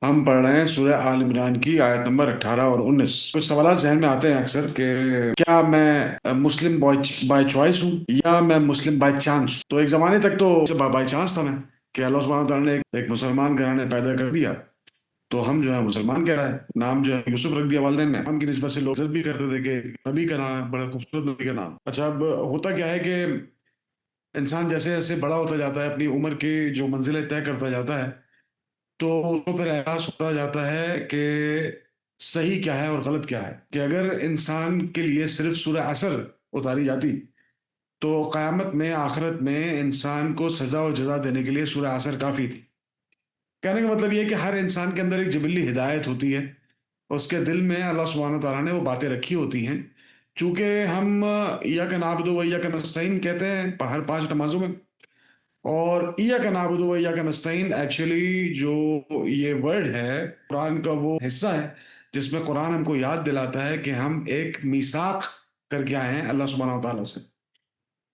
ہم پڑھ رہے ہیں سورہ آل عمران کی آیت نمبر 18 اور 19۔ کچھ سوالات ذہن میں آتے ہیں اکثر کہ کیا میں مسلم بائی چوائس ہوں یا میں مسلم بائی چانس؟ تو ایک زمانے تک تو بائی چانس تھا میں، کہ اللہ سبحانہ تعالیٰ نے ایک مسلمان گھرانے پیدا کر دیا تو ہم جو ہے مسلمان کہہ رہا ہے، نام جو ہے یوسف رکھ دیا والدین نے، نام کی نسبت سے لوگ عزت بھی کرتے تھے کہ نبی کا نام ہے، بڑا خوبصورت نبی کا نام۔ اچھا، اب ہوتا کیا ہے کہ انسان جیسے جیسے بڑا ہوتا جاتا ہے، اپنی عمر کی جو منزلیں طے کرتا جاتا ہے، تو اس کو پھر احساس ہوتا جاتا ہے کہ صحیح کیا ہے اور غلط کیا ہے، کہ اگر انسان کے لیے صرف سورہ عصر اتاری جاتی تو قیامت میں، آخرت میں انسان کو سزا و جزا دینے کے لیے سورہ عصر کافی تھی۔ کہنے کا مطلب یہ ہے کہ ہر انسان کے اندر ایک جبلی ہدایت ہوتی ہے، اس کے دل میں اللہ سبحانہ تعالیٰ نے وہ باتیں رکھی ہوتی ہیں۔ چونکہ ہم ایاک نعبد و ایاک نستعین کہتے ہیں ہر 5 نمازوں میں، اور ایاک نعبد و ایاک نستعین ایکچولی جو یہ ورڈ ہے قرآن کا وہ حصہ ہے جس میں قرآن ہم کو یاد دلاتا ہے کہ ہم ایک میثاق کر کے آئے ہیں اللہ سبحانہ وتعالیٰ سے،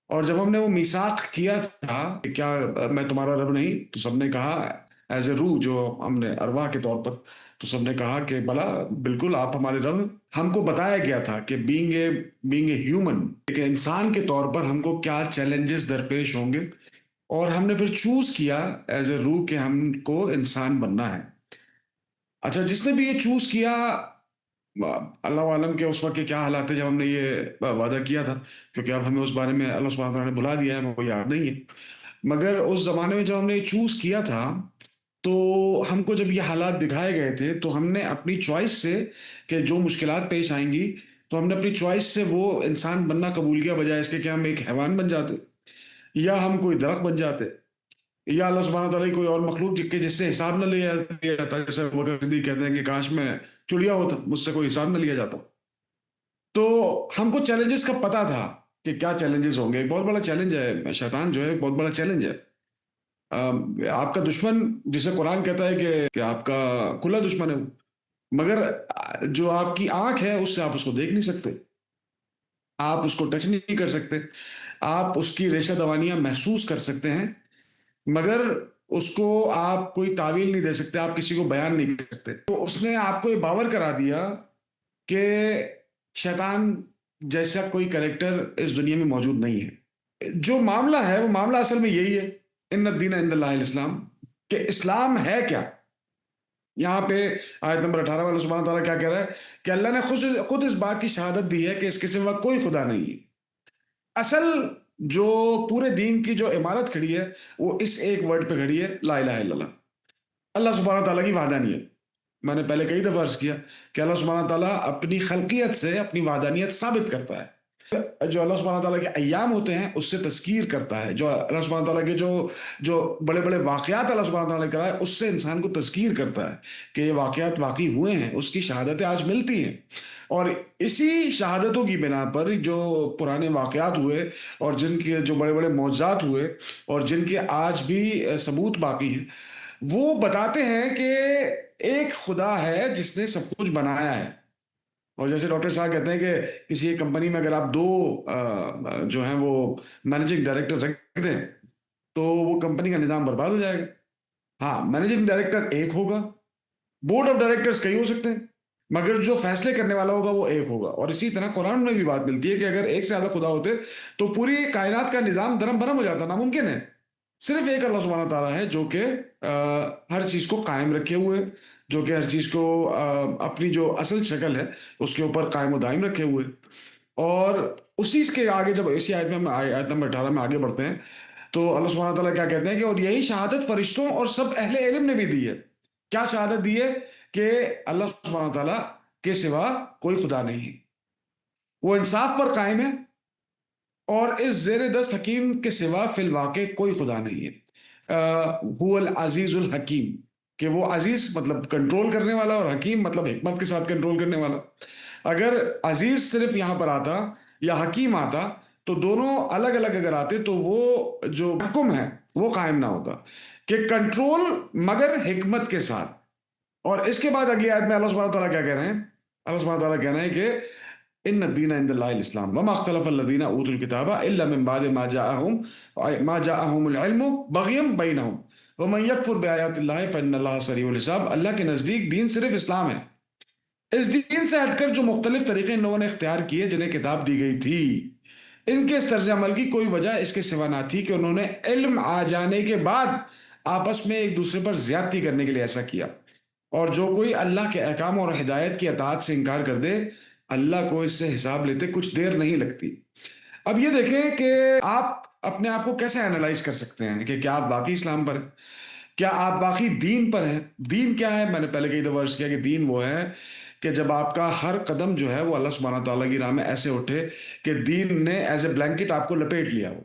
اور جب ہم نے وہ میثاق کیا تھا کہ کیا میں تمہارا رب نہیں، تو سب نے کہا ایز اے روح، جو ہم نے ارواح کے طور پر، تو سب نے کہا کہ بلا بالکل آپ ہمارے رب ہیں۔ ہم کو بتایا گیا تھا کہ بینگ اے ہیومن، ایک انسان کے طور پر ہم کو کیا چیلنجز درپیش ہوں گے، اور ہم نے پھر چوز کیا ایز اے روح کہ ہم کو انسان بننا ہے۔ اچھا، جس نے بھی یہ چوز کیا، اللہ عالم کے اس وقت کے کیا حالات تھے جب ہم نے یہ وعدہ کیا تھا، کیونکہ اب ہمیں اس بارے میں اللہ سبحانہ تعالیٰ نے بلا دیا ہے، ہمیں وہ یاد نہیں ہے۔ مگر اس زمانے میں جب ہم نے یہ چوز کیا تھا تو ہم کو جب یہ حالات دکھائے گئے تھے تو ہم نے اپنی چوائس سے، کہ جو مشکلات پیش آئیں گی، تو ہم نے اپنی چوائس سے وہ انسان بننا قبول کیا، بجائے اس کے کہ ہم ایک حیوان بن جاتے یا ہم کوئی درخت بن جاتے، یا اللہ سبحانہ تعالیٰ کی کوئی اور مخلوق جس سے حساب نہ لیا جاتا، جیسے ابوبکر صدیق کہتے ہیں کہ کاش میں چڑیا ہوتا، مجھ سے کوئی حساب نہ لیا جاتا۔ تو ہم کو چیلنجز کا پتا تھا کہ کیا چیلنجز ہوں گے۔ ایک بہت بڑا چیلنج ہے، شیطان جو ہے ایک بہت بڑا چیلنج ہے۔ آپ کا دشمن، جسے قرآن کہتا ہے کہ آپ کا کھلا دشمن ہے وہ، مگر جو آپ کی آنکھ ہے اس سے آپ اس کو دیکھ نہیں سکتے، آپ اس کو ٹچ نہیں کر سکتے، آپ اس کی ریشہ دوانیاں محسوس کر سکتے ہیں، مگر اس کو آپ کوئی تعویل نہیں دے سکتے، آپ کسی کو بیان نہیں کر سکتے۔ تو اس نے آپ کو یہ باور کرا دیا کہ شیطان جیسا کوئی کریکٹر اس دنیا میں موجود نہیں ہے۔ جو معاملہ ہے وہ معاملہ اصل میں یہی ہے، ان الدین عند اللہ الاسلام، کہ اسلام ہے کیا۔ یہاں پہ آیت نمبر 18 والا سبحانہ تعالیٰ کیا کہہ رہا ہے کہ اللہ نے خود اس بات کی شہادت دی ہے کہ اس کے سوا کوئی خدا نہیں ہے۔ اصل جو پورے دین کی جو عمارت کھڑی ہے وہ اس ایک ورڈ پہ کھڑی ہے، لا الہ الا اللہ، اللہ سبحانہ تعالیٰ کی وحدانیت۔ میں نے پہلے کئی دفعہ عرض کیا کہ اللہ سبحانہ تعالیٰ اپنی خلقیت سے اپنی وحدانیت ثابت کرتا ہے۔ جو اللہ سبحانہ تعالیٰ کے ایام ہوتے ہیں اس سے تذکیر کرتا ہے، جو اللہ سبحانہ تعالیٰ کے جو بڑے بڑے واقعات اللہ سبحانہ تعالیٰ نے کرائے اس سے انسان کو تذکیر کرتا ہے کہ یہ واقعات واقعی ہوئے ہیں، اس کی شہادتیں آج ملتی ہیں۔ اور اسی شہادتوں کی بنا پر جو پرانے واقعات ہوئے اور جن کے جو بڑے بڑے معجزات ہوئے اور جن کے آج بھی ثبوت باقی ہیں، وہ بتاتے ہیں کہ ایک خدا ہے جس نے سب کچھ بنایا ہے۔ اور جیسے ڈاکٹر صاحب کہتے ہیں کہ کسی ایک کمپنی میں اگر آپ دو جو ہیں وہ مینیجنگ ڈائریکٹر رکھ دیں تو وہ کمپنی کا نظام برباد ہو جائے گا۔ ہاں، مینیجنگ ڈائریکٹر ایک ہوگا، بورڈ آف ڈائریکٹرز کئی ہو سکتے ہیں، مگر جو فیصلے کرنے والا ہوگا وہ ایک ہوگا۔ اور اسی طرح قرآن میں بھی بات ملتی ہے کہ اگر ایک سے زیادہ خدا ہوتے تو پوری کائنات کا نظام درم برم ہو جاتا، ناممکن ہے۔ صرف ایک اللہ سبحانہ تعالیٰ ہے جو کہ ہر چیز کو قائم رکھے ہوئے، جو کہ ہر چیز کو اپنی جو اصل شکل ہے اس کے اوپر قائم و دائم رکھے ہوئے۔ اور اسی کے آگے جب اسی آیت میں ہم آیت نمبر 18 میں آگے بڑھتے ہیں تو اللہ سبحانہ تعالیٰ کیا کہتے ہیں کہ اور یہی شہادت فرشتوں اور سب اہل علم نے بھی دی ہے۔ کیا شہادت دی ہے؟ کہ اللہ سبحانہ تعالیٰ کے سوا کوئی خدا نہیں ہے، وہ انصاف پر قائم ہے، اور اس زیر دست حکیم کے سوا فی الواقع کوئی خدا نہیں ہے۔ هو العزیز الحکیم، کہ وہ عزیز مطلب کنٹرول کرنے والا، اور حکیم مطلب حکمت کے ساتھ کنٹرول کرنے والا۔ اگر عزیز صرف یہاں پر آتا یا حکیم آتا تو دونوں الگ الگ اگر آتے تو وہ جو حکم ہے وہ قائم نہ ہوتا، کہ کنٹرول مگر حکمت کے ساتھ۔ اور اس کے بعد اگلی آیت میں اللہ سبحانہ تعالیٰ کیا کہہ رہے ہیں؟ اللہ سبحانہ تعالیٰ کہہ رہے ہیں کہ ان الدین عند اللہ الاسلام وما اختلف الذین اوتوا الکتاب الا من بعد ما جاءهم العلم بغیا بینہم۔ وَمَن يَكْفُرْ بِآيَاتِ اللَّهِ فَإِنَّ اللَّهَ سَرِيعُ الْحِسَاب، اللہ کے نزدیک دین صرف اسلام ہے۔ اس دین سے ہٹ کر جو مختلف طریقے ان لوگوں نے اختیار کیے جنہیں کتاب دی گئی تھی، ان کے اس طرز عمل کی کوئی وجہ اس کے سوا نہ تھی کہ انہوں نے علم آ جانے کے بعد آپس میں ایک دوسرے پر زیادتی کرنے کے لیے ایسا کیا۔ اور جو کوئی اللہ کے احکام اور ہدایت کی اطاعت سے انکار کر دے، اللہ کو اس سے حساب لیتے کچھ دیر نہیں لگتی۔ اب یہ دیکھیں کہ آپ اپنے آپ کو کیسے انالائز کر سکتے ہیں کہ کیا آپ واقعی اسلام پر ہیں، کیا آپ واقعی دین پر ہیں۔ دین کیا ہے؟ میں نے پہلے کئی دفعہ عرض کیا کہ دین وہ ہے کہ جب آپ کا ہر قدم جو ہے وہ اللہ سبحانہ تعالیٰ کی راہ میں ایسے اٹھے کہ دین نے ایز اے بلینکٹ آپ کو لپیٹ لیا ہو،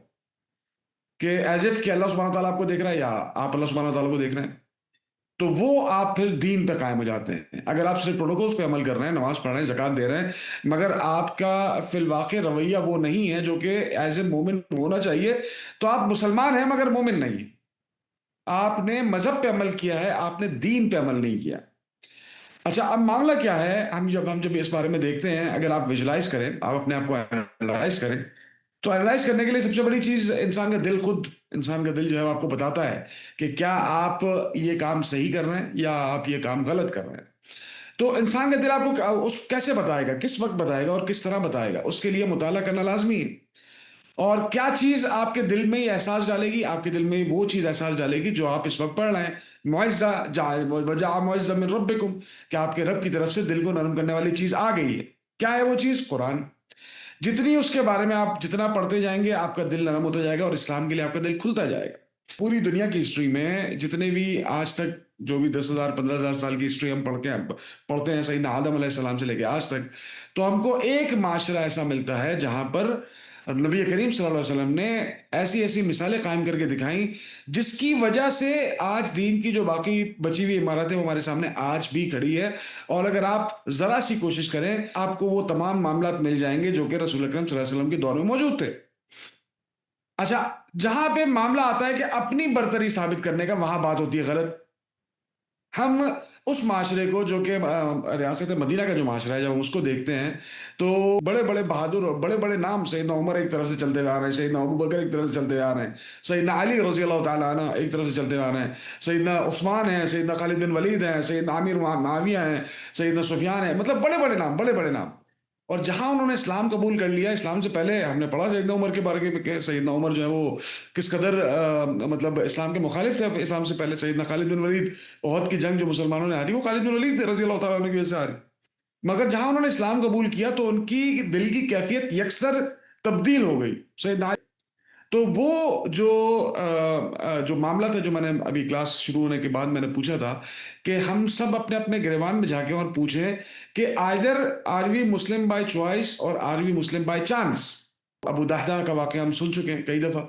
کہ ایز اف کہ اللہ سبحانہ تعالیٰ آپ کو دیکھ رہا ہے یا آپ اللہ سبحانہ تعالیٰ کو دیکھ رہے ہیں، تو وہ آپ پھر دین پہ قائم ہو جاتے ہیں۔ اگر آپ صرف پروٹوکولز پہ عمل کر رہے ہیں، نماز پڑھ رہے ہیں، زکوٰۃ دے رہے ہیں، مگر آپ کا فی الواقع رویہ وہ نہیں ہے جو کہ ایز اے مومن ہونا چاہیے، تو آپ مسلمان ہیں مگر مومن نہیں ہیں۔ آپ نے مذہب پہ عمل کیا ہے، آپ نے دین پہ عمل نہیں کیا۔ اچھا، اب معاملہ کیا ہے؟ ہم جب اس بارے میں دیکھتے ہیں، اگر آپ ویژلائز کریں، آپ اپنے آپ کو انالائز کریں، تو انالائز کرنے کے لیے سب سے بڑی چیز انسان کا دل، خود انسان کا دل جو ہے وہ آپ کو بتاتا ہے کہ کیا آپ یہ کام صحیح کر رہے ہیں یا آپ یہ کام غلط کر رہے ہیں۔ تو انسان کا دل آپ کو اس کیسے بتائے گا، کس وقت بتائے گا اور کس طرح بتائے گا؟ اس کے لیے مطالعہ کرنا لازمی ہے۔ اور کیا چیز آپ کے دل میں یہ احساس ڈالے گی؟ آپ کے دل میں وہ چیز احساس ڈالے گی جو آپ اس وقت پڑھ رہے ہیں، معزہ وجاء معزہ من ربکم، کہ آپ کے رب کی طرف سے دل کو نرم کرنے والی چیز آ گئی ہے۔ کیا ہے وہ چیز؟ قرآن۔ جتنی اس کے بارے میں آپ جتنا پڑھتے جائیں گے، آپ کا دل نرم ہوتا جائے گا اور اسلام کے لیے آپ کا دل کھلتا جائے گا۔ پوری دنیا کی ہسٹری میں جتنے بھی آج تک جو بھی 10,000 15,000 سال کی ہسٹری ہم پڑھتے ہیں سیدنا آدم علیہ السلام سے لے کے آج تک، تو ہم کو ایک معاشرہ ایسا ملتا ہے جہاں پر نبی کریم صلی اللہ علیہ وسلم نے ایسی ایسی مثالیں قائم کر کے دکھائیں جس کی وجہ سے آج دین کی جو باقی بچی ہوئی عمارت ہے وہ ہمارے سامنے آج بھی کھڑی ہے۔ اور اگر آپ ذرا سی کوشش کریں، آپ کو وہ تمام معاملات مل جائیں گے جو کہ رسول اکرم صلی اللہ علیہ وسلم کے دور میں موجود تھے۔ اچھا، جہاں پہ معاملہ آتا ہے کہ اپنی برتری ثابت کرنے کا، وہاں بات ہوتی ہے غلط۔ ہم اس معاشرے کو جو کہ ریاست مدینہ کا جو معاشرہ ہے، جب ہم اس کو دیکھتے ہیں تو بڑے بڑے بہادر اور بڑے بڑے نام، سیدنا عمر ایک طرف سے چلتے ہوئے آ رہے ہیں، سیدنا ابو بکر ایک طرف سے چلتے ہوئے آ رہے ہیں، سیدنا علی رضی اللہ تعالیٰ عنہ ایک طرف سے چلتے ہوئے آ رہے ہیں، سیدنا عثمان ہیں، سیدنا خالد بن ولید ہیں، سیدنا عامر معاویہ ہیں، سیدنا سفیان ہیں، مطلب بڑے بڑے نام، بڑے بڑے نام۔ اور جہاں انہوں نے اسلام قبول کر لیا، اسلام سے پہلے ہم نے پڑھا سیدنا عمر کے بارے میں کہ سیدنا عمر جو ہے وہ کس قدر مطلب اسلام کے مخالف تھے اسلام سے پہلے۔ سیدنا خالد بن ولید، احد کی جنگ جو مسلمانوں نے ہاری، وہ خالد بن ولید رضی اللہ تعالیٰ عنہ کی وجہ سے ہاری۔ مگر جہاں انہوں نے اسلام قبول کیا تو ان کی دل کی کیفیت یکسر تبدیل ہو گئی۔ سیدنا تو وہ جو معاملہ تھا، جو میں نے ابھی کلاس شروع ہونے کے بعد میں نے پوچھا تھا کہ ہم سب اپنے اپنے گریبان میں جا کے اور پوچھیں کہ either are we Muslim by choice or are we Muslim by chance. Abu Dahdah کا واقعہ ہم سن چکے ہیں کئی دفعہ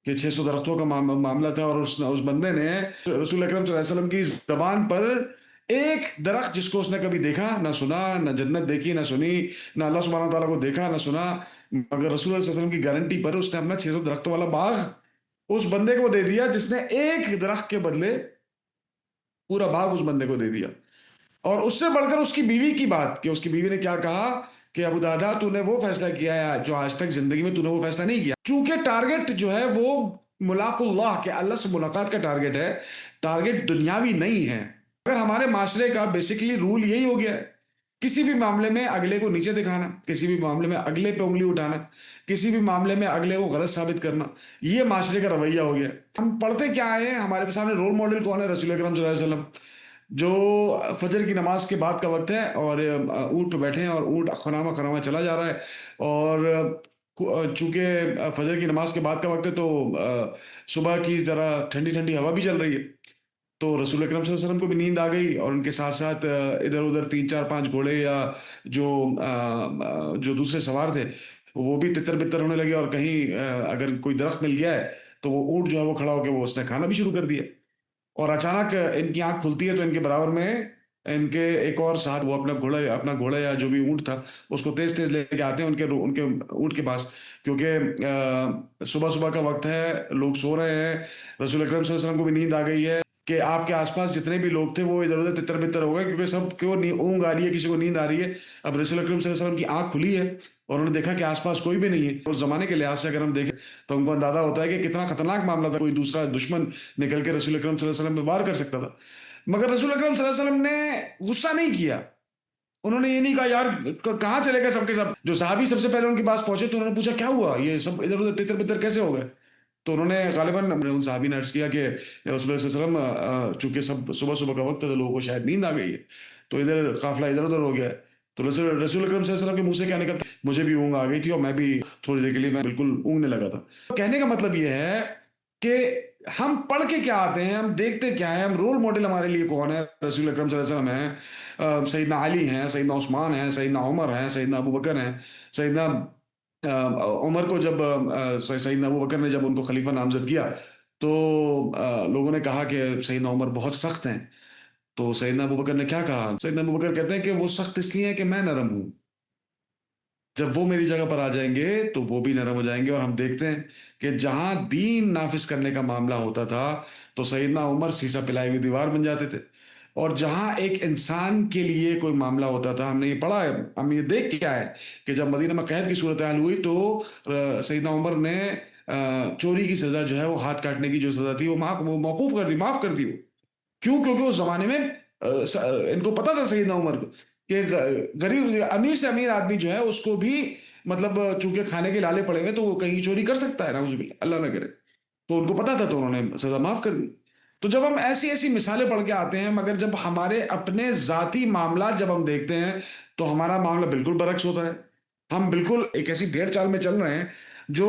کہ 600 درختوں کا معاملہ تھا، اور اس بندے نے رسول اکرم صلی اللہ علیہ وسلم کی زبان پر ایک درخت جس کو اس نے کبھی دیکھا نہ سنا، نہ جنت دیکھی نہ سنی، نہ اللہ سبحانہ تعالیٰ کو دیکھا نہ سنا، مگر رسول اللہ صلی اللہ علیہ وسلم کی گارنٹی پر اس نے اپنا 600 درختوں والا باغ اس بندے کو دے دیا، جس نے ایک درخت کے بدلے پورا باغ اس بندے کو دے دیا۔ اور اس سے بڑھ کر اس کی بیوی کی بات، کہ اس کی بیوی نے کیا کہا کہ ابو دادا تو نے وہ فیصلہ کیا ہے جو آج تک زندگی میں تو نے وہ فیصلہ نہیں کیا، چونکہ ٹارگٹ جو ہے وہ ملاق اللہ، کہ اللہ سے ملاقات کا ٹارگٹ ہے، ٹارگٹ دنیاوی نہیں ہے۔ اگر ہمارے معاشرے کا بیسیکلی رول یہی ہو گیا ہے، کسی بھی معاملے میں اگلے کو نیچے دکھانا، کسی بھی معاملے میں اگلے پہ انگلی اٹھانا، کسی بھی معاملے میں اگلے کو غلط ثابت کرنا، یہ معاشرے کا رویہ ہو گیا۔ ہم پڑھتے کیا ہیں؟ ہمارے سامنے رول ماڈل کون ہے؟ رسول اکرم صلی اللہ علیہ وسلم، جو فجر کی نماز کے بعد کا وقت ہے اور اونٹ پہ بیٹھے ہیں اور اونٹ خرامہ خرامہ چلا جا رہا ہے، اور چونکہ فجر کی نماز کے بعد کا وقت ہے تو صبح کی ذرا ٹھنڈی ٹھنڈی ہوا بھی چل رہی ہے، تو رسول اکرم صلی اللہ علیہ وسلم کو بھی نیند آ گئی، اور ان کے ساتھ ساتھ ادھر ادھر 3 4 5 گھوڑے یا جو دوسرے سوار تھے وہ بھی تتر بتر ہونے لگے، اور کہیں اگر کوئی درخت مل گیا ہے تو وہ اونٹ جو ہے وہ کھڑا ہو کے وہ اس نے کھانا بھی شروع کر دیا۔ اور اچانک ان کی آنکھ کھلتی ہے تو ان کے برابر میں ان کے ایک اور ساتھ، وہ اپنا گھوڑا یا جو بھی اونٹ تھا اس کو تیز تیز لے کے آتے ہیں ان کے اونٹ کے پاس، کیونکہ صبح صبح کا وقت ہے، لوگ سو رہے ہیں، رسول اکرم صلی اللہ علیہ وسلم کو بھی نیند آ گئی ہے۔ کہ آپ کے آس پاس جتنے بھی لوگ تھے وہ ادھر ادھر تتر بتر ہو گئے، کیونکہ سب کو اونگ آ رہی ہے، کسی کو نیند آ رہی ہے. اب رسول اکرم صلی اللہ علیہ وسلم کی آنکھ کھلی ہے اور انہوں نے دیکھا کہ آس پاس کوئی بھی نہیں ہے. اس زمانے کے لحاظ سے اگر ہم دیکھیں تو ہم کو اندازہ ہوتا ہے کہ کتنا خطرناک معاملہ تھا. کوئی دوسرا دشمن نکل کے رسول اکرم صلی اللہ علیہ وسلم پہ وار کر سکتا تھا. مگر رسول اکرم صلی اللہ علیہ وسلم نے غصہ نہیں کیا. انہوں نے یہ نہیں کہا یار کہاں چلے گئے سب کے سب. جو صحابی سب سے پہلے ان کے پاس پہنچے تو انہوں نے پوچھا کیا ہوا، یہ سب ادھر ادھر تتر بتر کیسے ہو گئے. تو انہوں نے غالباً ان صحابی نے عرض کیا کہ یا رسول اللہ صلی اللہ علیہ وسلم چونکہ سب صبح صبح کا وقت ہے تو لوگوں کو شاید نیند آ گئی ہے تو ادھر قافلہ ادھر ادھر ہو گیا ہے. تو رسول اکرم صلی اللہ علیہ وسلم کے منہ سے کیا نکلتا، مجھے بھی اونگ آ گئی تھی اور میں بھی تھوڑی دیر کے لیے میں بالکل اونگنے لگا تھا. کہنے کا مطلب یہ ہے کہ ہم پڑھ کے کیا آتے ہیں، ہم دیکھتے کیا ہے، ہم رول ماڈل ہمارے لیے کون ہے. رسول اکرم صلی اللہ علیہ وسلم ہیں، سیدنا علی ہیں، سیدنا عثمان ہیں، سیدنا عمر ہیں، سیدنا ابو بکر ہیں. سیدنا عمر کو جب سیدنا ابو بکر نے جب ان کو خلیفہ نامزد کیا تو لوگوں نے کہا کہ سیدنا عمر بہت سخت ہیں. تو سیدنا ابو بکر نے کیا کہا، سیدنا ابو بکر کہتے ہیں کہ وہ سخت اس لیے ہیں کہ میں نرم ہوں، جب وہ میری جگہ پر آ جائیں گے تو وہ بھی نرم ہو جائیں گے. اور ہم دیکھتے ہیں کہ جہاں دین نافذ کرنے کا معاملہ ہوتا تھا تو سیدنا عمر سیسا پلائی ہوئی دیوار بن جاتے تھے، اور جہاں ایک انسان کے لیے کوئی معاملہ ہوتا تھا، ہم نے یہ پڑھا ہے، ہم یہ دیکھ کے آئے کہ جب مدینہ میں قحط کی صورتحال ہوئی تو سیدنا عمر نے چوری کی سزا جو ہے وہ ہاتھ کاٹنے کی جو سزا تھی وہ موقوف کر دی، معاف کر دی. وہ کیوں؟ کیونکہ اس زمانے میں ان کو پتا تھا سیدنا عمر کو کہ غریب امیر سے امیر آدمی جو ہے اس کو بھی مطلب چونکہ کھانے کے لالے پڑے ہوئے تو وہ کہیں چوری کر سکتا ہے، نعوذ باللہ، اللہ نہ کرے. تو ان کو پتا تھا تو انہوں نے سزا معاف کر دی. تو جب ہم ایسی ایسی مثالیں پڑھ کے آتے ہیں، مگر جب ہمارے اپنے ذاتی معاملات جب ہم دیکھتے ہیں تو ہمارا معاملہ بالکل برعکس ہوتا ہے. ہم بالکل ایک ایسی بھیڑ چال میں چل رہے ہیں جو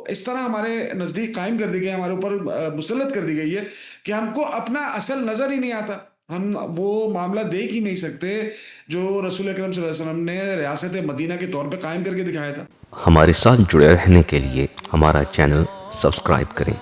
اس طرح ہمارے نزدیک قائم کر دی گئی، ہمارے اوپر مسلط کر دی گئی ہے کہ ہم کو اپنا اصل نظر ہی نہیں آتا. ہم وہ معاملہ دیکھ ہی نہیں سکتے جو رسول اکرم صلی اللہ علیہ وسلم نے ریاست مدینہ کے طور پہ قائم کر کے دکھایا تھا. ہمارے ساتھ جڑے رہنے کے لیے ہمارا چینل سبسکرائب کریں.